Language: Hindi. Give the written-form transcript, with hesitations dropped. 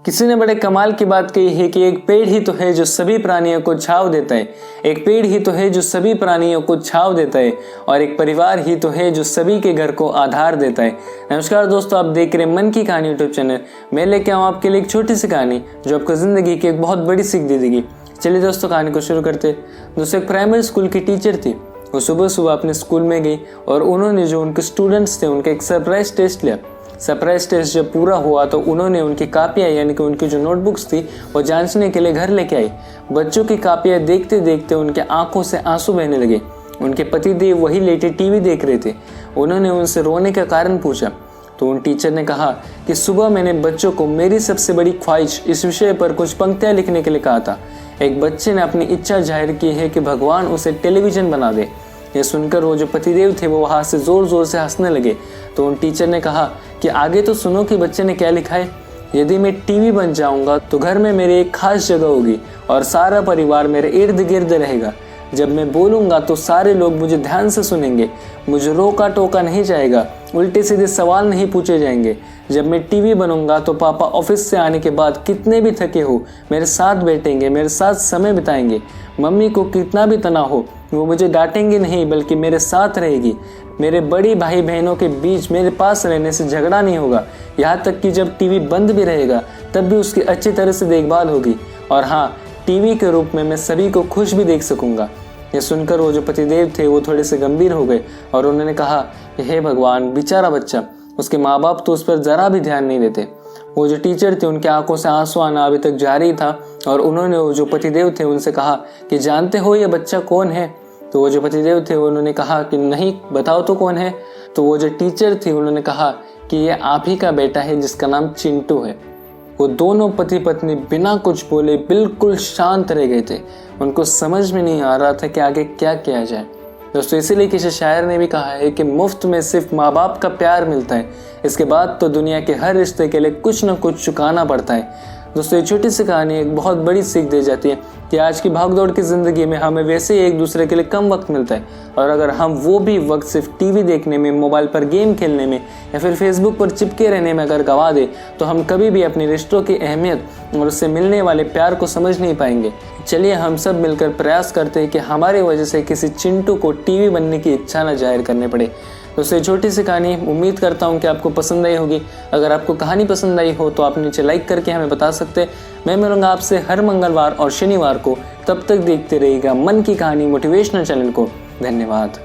किसी ने बड़े कमाल की बात कही है कि एक पेड़ ही तो है जो सभी प्राणियों को छांव देता है, एक पेड़ ही तो है जो सभी प्राणियों को छांव देता है, और एक परिवार ही तो है जो सभी के घर को आधार देता है। नमस्कार दोस्तों, आप देख रहे हैं मन की कहानी यूट्यूब चैनल। मैं लेके आऊँ आपके लिए एक छोटी सी कहानी जो आपको जिंदगी की एक बहुत बड़ी सीख दे देगी। चलिए दोस्तों, कहानी को शुरू करते। दोस्तों, एक प्राइमरी स्कूल की टीचर थी। वो सुबह सुबह अपने स्कूल में गई और उन्होंने जो उनके स्टूडेंट्स थे उनका एक सरप्राइज टेस्ट लिया। सरप्राइज टेस्ट जब पूरा हुआ तो उन्होंने उनकी कापियाँ यानी कि उनकी जो नोटबुक्स थी वो जांचने के लिए घर लेके आई। बच्चों की कापियाँ देखते देखते उनके आंखों से आंसू बहने लगे। उनके पतिदेव वही लेटे टीवी देख रहे थे। उन्होंने उनसे रोने का कारण पूछा तो उन टीचर ने कहा कि सुबह मैंने बच्चों को मेरी सबसे बड़ी ख्वाहिश इस विषय पर कुछ पंक्तियाँ लिखने के लिए कहा था। एक बच्चे ने अपनी इच्छा जाहिर की है कि भगवान उसे टेलीविज़न बना दे। यह सुनकर वो जो पतिदेव थे वो वहाँ से ज़ोर ज़ोर से हंसने लगे। तो उन टीचर ने कहा कि आगे तो सुनो कि बच्चे ने क्या लिखा है। यदि मैं टीवी बन जाऊंगा तो घर में मेरी एक खास जगह होगी और सारा परिवार मेरे इर्द गिर्द रहेगा। जब मैं बोलूँगा तो सारे लोग मुझे ध्यान से सुनेंगे, मुझे रोका टोका नहीं जाएगा, उल्टे सीधे सवाल नहीं पूछे जाएंगे। जब मैं टीवी बनूंगा तो पापा ऑफिस से आने के बाद कितने भी थके हो मेरे साथ बैठेंगे, मेरे साथ समय बिताएंगे। मम्मी को कितना भी तनाव हो वो मुझे डांटेंगी नहीं बल्कि मेरे साथ रहेगी। मेरे बड़ी भाई बहनों के बीच मेरे पास रहने से झगड़ा नहीं होगा। यहाँ तक कि जब टीवी बंद भी रहेगा तब भी उसकी अच्छी तरह से देखभाल होगी। और हाँ, टीवी के रूप में मैं सभी को खुश भी देख सकूंगा। ये सुनकर वो जो पतिदेव थे वो थोड़े से गंभीर हो गए और उन्होंने कहा कि हे भगवान, बेचारा बच्चा, उसके माँ बाप तो उस पर ज़रा भी ध्यान नहीं देते। वो जो टीचर थे उनके आंखों से आंसू आना अभी तक जारी था और उन्होंने वो जो पतिदेव थे उनसे कहा कि जानते हो ये बच्चा कौन है। तो वो जो पतिदेव थे उन्होंने कहा कि नहीं, बताओ तो कौन है। तो वो जो टीचर थी उन्होंने कहा कि ये आप ही का बेटा है जिसका नाम चिंटू है। वो दोनों पति पत्नी बिना कुछ बोले बिल्कुल शांत रह गए थे। उनको समझ में नहीं आ रहा था कि आगे क्या किया जाए। दोस्तों, इसीलिए किसी शायर ने भी कहा है कि मुफ्त में सिर्फ माँ बाप का प्यार मिलता है, इसके बाद तो दुनिया के हर रिश्ते के लिए कुछ न कुछ चुकाना पड़ता है। दोस्तों, ये छोटी सी कहानी एक बहुत बड़ी सीख दे जाती है कि आज की भागदौड़ की ज़िंदगी में हमें वैसे ही एक दूसरे के लिए कम वक्त मिलता है, और अगर हम वो भी वक्त सिर्फ टीवी देखने में, मोबाइल पर गेम खेलने में या फिर फेसबुक पर चिपके रहने में अगर गवा दे तो हम कभी भी अपने रिश्तों की अहमियत और उससे मिलने वाले प्यार को समझ नहीं पाएंगे। चलिए हम सब मिलकर प्रयास करते हैं कि हमारी वजह से किसी चिंटू को टीवी बनने की इच्छा न जाहिर करने पड़े। दोस्तों, छोटी सी कहानी उम्मीद करता हूँ कि आपको पसंद आई होगी। अगर आपको कहानी पसंद आई हो तो आप नीचे लाइक करके हमें बता सकते हैं। मैं मिलूंगा आपसे हर मंगलवार और शनिवार को। तब तक देखते रहिएगा मन की कहानी मोटिवेशनल चैनल को। धन्यवाद।